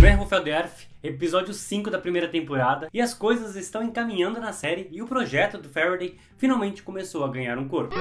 Man Who Fell the Earth, episódio 5 da primeira temporada, e as coisas estão encaminhando na série e o projeto do Faraday finalmente começou a ganhar um corpo.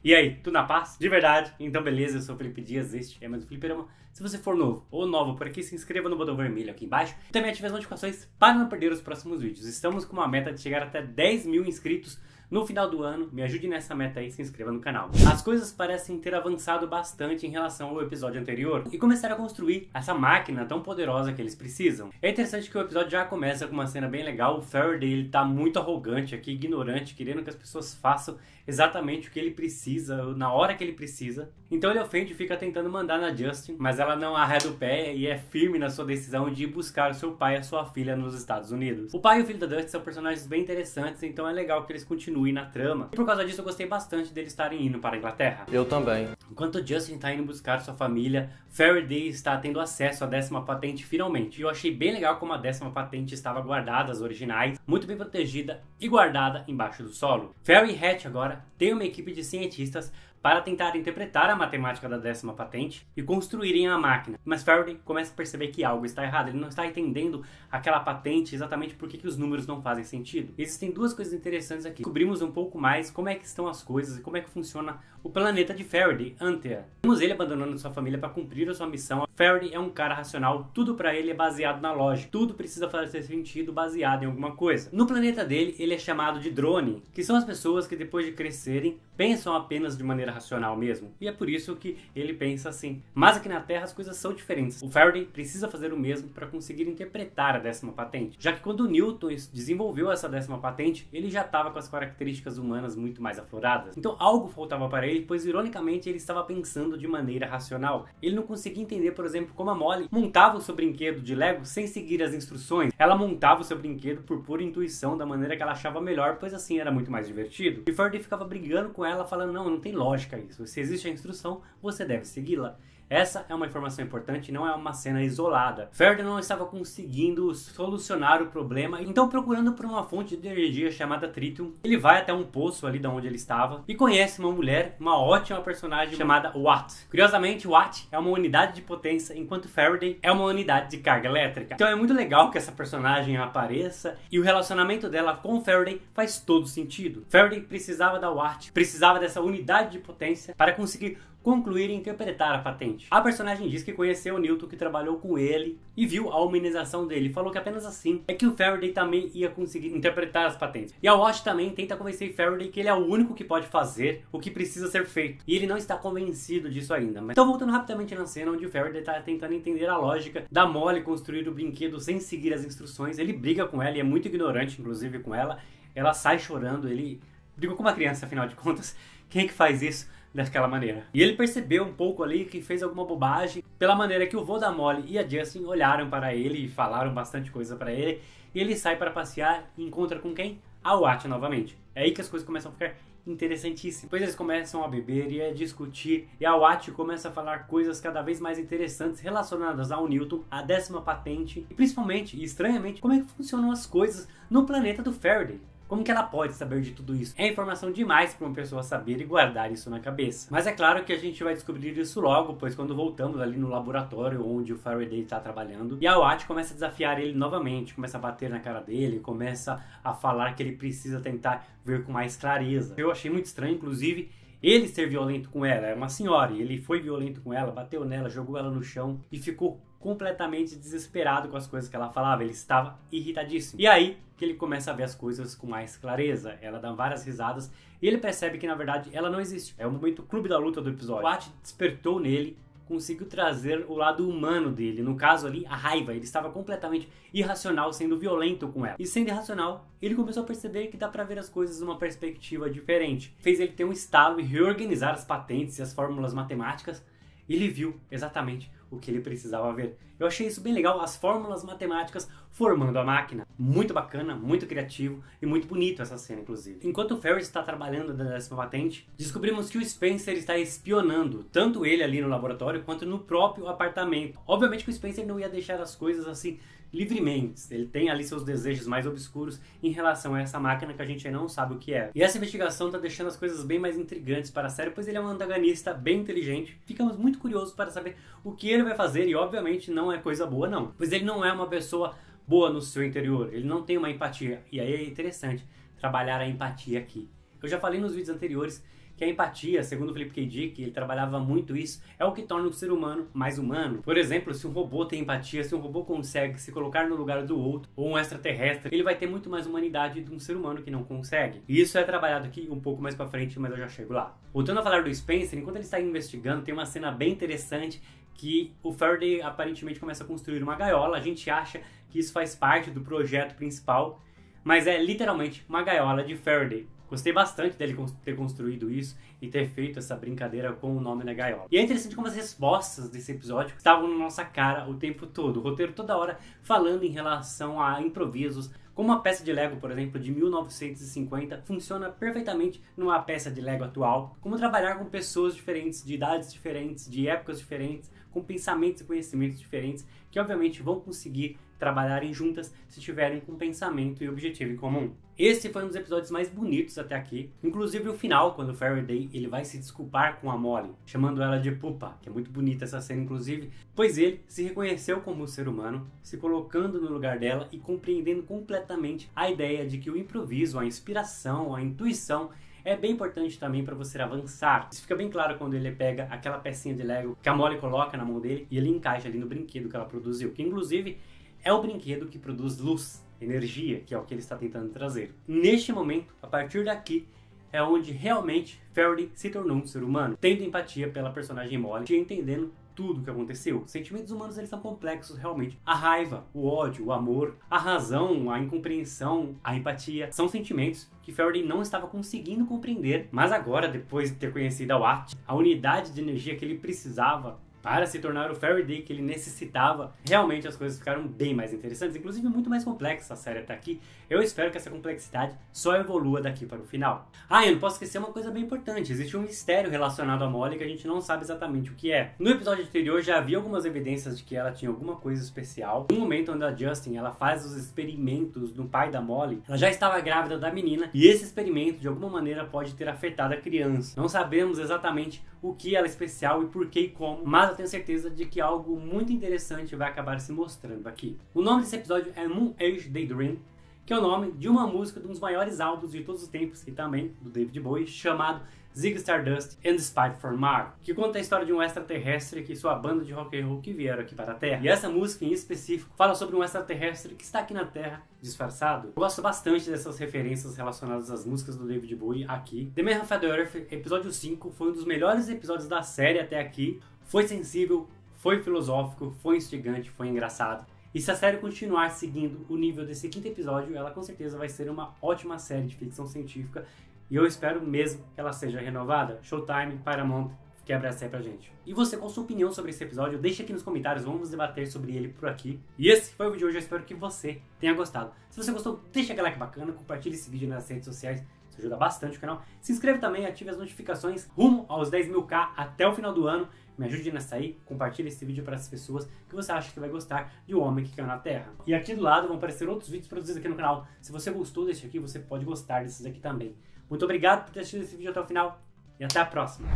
E aí, tudo na paz? De verdade? Então beleza, eu sou o Felipe Dias, este é mais o Fliperama. Se você for novo ou nova por aqui, se inscreva no botão vermelho aqui embaixo e também ative as notificações para não perder os próximos vídeos. Estamos com uma meta de chegar até 10 mil inscritos no final do ano. Me ajude nessa meta aí, se inscreva no canal. As coisas parecem ter avançado bastante em relação ao episódio anterior e começaram a construir essa máquina tão poderosa que eles precisam. É interessante que o episódio já começa com uma cena bem legal. O Faraday, ele tá muito arrogante aqui, ignorante, querendo que as pessoas façam exatamente o que ele precisa, na hora que ele precisa. Então ele ofende e fica tentando mandar na Justin, mas ela não arreda o pé e é firme na sua decisão de ir buscar o seu pai e a sua filha nos Estados Unidos. O pai e o filho da Dustin são personagens bem interessantes, então é legal que eles continuem na trama. E por causa disso eu gostei bastante deles estarem indo para a Inglaterra. Eu também. Enquanto o Justin está indo buscar sua família, Faraday está tendo acesso à 10ª patente finalmente. E eu achei bem legal como a 10ª patente estava guardada, as originais, muito bem protegida e guardada embaixo do solo. Ferry e Hatch agora tem uma equipe de cientistas para tentar interpretar a matemática da 10ª patente e construírem a máquina. Mas Faraday começa a perceber que algo está errado. Ele não está entendendo aquela patente exatamente por que os números não fazem sentido. Existem duas coisas interessantes aqui. Descobrimos um pouco mais como é que estão as coisas e como é que funciona o planeta de Faraday, Antea. Vemos ele abandonando sua família para cumprir a sua missão. Faraday é um cara racional, tudo para ele é baseado na lógica. Tudo precisa fazer sentido baseado em alguma coisa. No planeta dele, ele é chamado de drone, que são as pessoas que depois de crescerem, pensam apenas de maneira racional mesmo. E é por isso que ele pensa assim. Mas aqui na Terra as coisas são diferentes. O Faraday precisa fazer o mesmo para conseguir interpretar a 10ª patente. Já que quando o Newton desenvolveu essa 10ª patente, ele já estava com as características humanas muito mais afloradas. Então algo faltava para ele, pois ironicamente ele estava pensando de maneira racional. Ele não conseguia entender, por exemplo, como a Molly montava o seu brinquedo de Lego sem seguir as instruções. Ela montava o seu brinquedo por pura intuição, da maneira que ela achava melhor, pois assim era muito mais divertido. E Faraday ficava brigando com ela, falando, não tem lógica isso. Se existe a instrução, você deve segui-la. Essa é uma informação importante, não é uma cena isolada. Faraday não estava conseguindo solucionar o problema, então procurando por uma fonte de energia chamada Tritium, ele vai até um poço ali de onde ele estava e conhece uma mulher, uma ótima personagem chamada Watt. Curiosamente, Watt é uma unidade de potência, enquanto Faraday é uma unidade de carga elétrica. Então é muito legal que essa personagem apareça e o relacionamento dela com o Faraday faz todo sentido. Faraday precisava da Watt, precisava dessa unidade de potência para conseguir concluir e interpretar a patente. A personagem diz que conheceu o Newton, que trabalhou com ele e viu a humanização dele. Falou que apenas assim é que o Faraday também ia conseguir interpretar as patentes. E a Watt também tenta convencer Faraday que ele é o único que pode fazer o que precisa ser feito. E ele não está convencido disso ainda. Então voltando rapidamente na cena onde o Faraday está tentando entender a lógica da Molly construir o brinquedo sem seguir as instruções. Ele briga com ela e é muito ignorante, inclusive, com ela. Ela sai chorando, ele brigou com uma criança, afinal de contas. Quem é que faz isso daquela maneira? E ele percebeu um pouco ali que fez alguma bobagem pela maneira que o vô da Molly e a Justin olharam para ele e falaram bastante coisa para ele. E ele sai para passear e encontra com quem? A Watt novamente. É aí que as coisas começam a ficar interessantíssimas. Depois eles começam a beber e a discutir e a Watt começa a falar coisas cada vez mais interessantes relacionadas ao Newton, a 10ª patente e principalmente e estranhamente como é que funcionam as coisas no planeta do Faraday. Como que ela pode saber de tudo isso? É informação demais para uma pessoa saber e guardar isso na cabeça. Mas é claro que a gente vai descobrir isso logo, pois quando voltamos ali no laboratório onde o Faraday está trabalhando, e a Watt começa a desafiar ele novamente, começa a bater na cara dele, começa a falar que ele precisa tentar ver com mais clareza. Eu achei muito estranho, inclusive, ele ser violento com ela. É uma senhora e ele foi violento com ela, bateu nela, jogou ela no chão e ficou completamente desesperado com as coisas que ela falava. Ele estava irritadíssimo. E aí que ele começa a ver as coisas com mais clareza. Ela dá várias risadas e ele percebe que na verdade ela não existe. É o momento clube da luta do episódio. O Watt despertou nele, conseguiu trazer o lado humano dele, no caso ali a raiva. Ele estava completamente irracional, sendo violento com ela. E sendo irracional, ele começou a perceber que dá pra ver as coisas numa perspectiva diferente. Fez ele ter um estalo e reorganizar as patentes e as fórmulas matemáticas. Ele viu exatamente o que ele precisava ver. Eu achei isso bem legal, as fórmulas matemáticas formando a máquina. Muito bacana, muito criativo e muito bonito essa cena, inclusive. Enquanto o Ferris está trabalhando na 10ª patente, descobrimos que o Spencer está espionando, tanto ele ali no laboratório quanto no próprio apartamento. Obviamente que o Spencer não ia deixar as coisas assim livremente. Ele tem ali seus desejos mais obscuros em relação a essa máquina que a gente ainda não sabe o que é. E essa investigação está deixando as coisas bem mais intrigantes para a série, pois ele é um antagonista bem inteligente. Ficamos muito curiosos para saber o que ele vai fazer e obviamente não não é coisa boa não, pois ele não é uma pessoa boa no seu interior, ele não tem uma empatia, e aí é interessante trabalhar a empatia aqui. Eu já falei nos vídeos anteriores que a empatia, segundo o Philip K. Dick, ele trabalhava muito isso, é o que torna o ser humano mais humano. Por exemplo, se um robô tem empatia, se um robô consegue se colocar no lugar do outro, ou um extraterrestre, ele vai ter muito mais humanidade de um ser humano que não consegue. E isso é trabalhado aqui um pouco mais pra frente, mas eu já chego lá. Voltando a falar do Spencer, enquanto ele está investigando, tem uma cena bem interessante que o Faraday aparentemente começa a construir uma gaiola. A gente acha que isso faz parte do projeto principal, mas é literalmente uma gaiola de Faraday. Gostei bastante dele ter construído isso e ter feito essa brincadeira com o nome da gaiola. E é interessante como as respostas desse episódio estavam na nossa cara o tempo todo. O roteiro toda hora falando em relação a improvisos, como uma peça de Lego, por exemplo, de 1950, funciona perfeitamente numa peça de Lego atual. Como trabalhar com pessoas diferentes, de idades diferentes, de épocas diferentes, com pensamentos e conhecimentos diferentes, que obviamente vão conseguir trabalharem juntas se tiverem com pensamento e objetivo em comum. Esse foi um dos episódios mais bonitos até aqui, inclusive o final, quando o Faraday ele vai se desculpar com a Molly, chamando ela de pupa, que é muito bonita essa cena inclusive, pois ele se reconheceu como um ser humano, se colocando no lugar dela e compreendendo completamente a ideia de que o improviso, a inspiração, a intuição é bem importante também para você avançar. Isso fica bem claro quando ele pega aquela pecinha de Lego que a Molly coloca na mão dele e ele encaixa ali no brinquedo que ela produziu, que inclusive é o brinquedo que produz luz, energia, que é o que ele está tentando trazer. Neste momento, a partir daqui, é onde realmente Faraday se tornou um ser humano, tendo empatia pela personagem Molly e entendendo tudo o que aconteceu. Os sentimentos humanos eles são complexos realmente. A raiva, o ódio, o amor, a razão, a incompreensão, a empatia, são sentimentos que Faraday não estava conseguindo compreender, mas agora, depois de ter conhecido a Watt, a unidade de energia que ele precisava para se tornar o Faraday que ele necessitava, realmente as coisas ficaram bem mais interessantes, inclusive muito mais complexa a série até aqui. Eu espero que essa complexidade só evolua daqui para o final. Ah, eu não posso esquecer uma coisa bem importante, existe um mistério relacionado a Molly que a gente não sabe exatamente o que é. No episódio anterior já havia algumas evidências de que ela tinha alguma coisa especial. No momento onde a Justin ela faz os experimentos no pai da Molly, ela já estava grávida da menina e esse experimento de alguma maneira pode ter afetado a criança. Não sabemos exatamente o que ela é especial e por que e como, mas eu tenho certeza de que algo muito interessante vai acabar se mostrando aqui. O nome desse episódio é Moon Age Daydream, que é o nome de uma música de um dos maiores álbuns de todos os tempos e também do David Bowie, chamado Ziggy Stardust and the Spy from Mars, que conta a história de um extraterrestre e sua banda de rock and roll que vieram aqui para a Terra. E essa música em específico fala sobre um extraterrestre que está aqui na Terra disfarçado. Eu gosto bastante dessas referências relacionadas às músicas do David Bowie aqui. The Man of the Earth, episódio 5, foi um dos melhores episódios da série até aqui. Foi sensível, foi filosófico, foi instigante, foi engraçado. E se a série continuar seguindo o nível desse quinto episódio, ela com certeza vai ser uma ótima série de ficção científica. E eu espero mesmo que ela seja renovada. Showtime, Paramount, quebra essa aí pra gente. E você, qual a sua opinião sobre esse episódio? Deixa aqui nos comentários, vamos debater sobre ele por aqui. E esse foi o vídeo de hoje, eu espero que você tenha gostado. Se você gostou, deixa aquele like bacana, compartilhe esse vídeo nas redes sociais. Isso ajuda bastante o canal. Se inscreva também, ative as notificações rumo aos 10.000k até o final do ano. Me ajude nessa aí, compartilhe esse vídeo para as pessoas que você acha que vai gostar de O Homem que Caiu na Terra. E aqui do lado vão aparecer outros vídeos produzidos aqui no canal. Se você gostou desse aqui, você pode gostar desses aqui também. Muito obrigado por ter assistido esse vídeo até o final e até a próxima.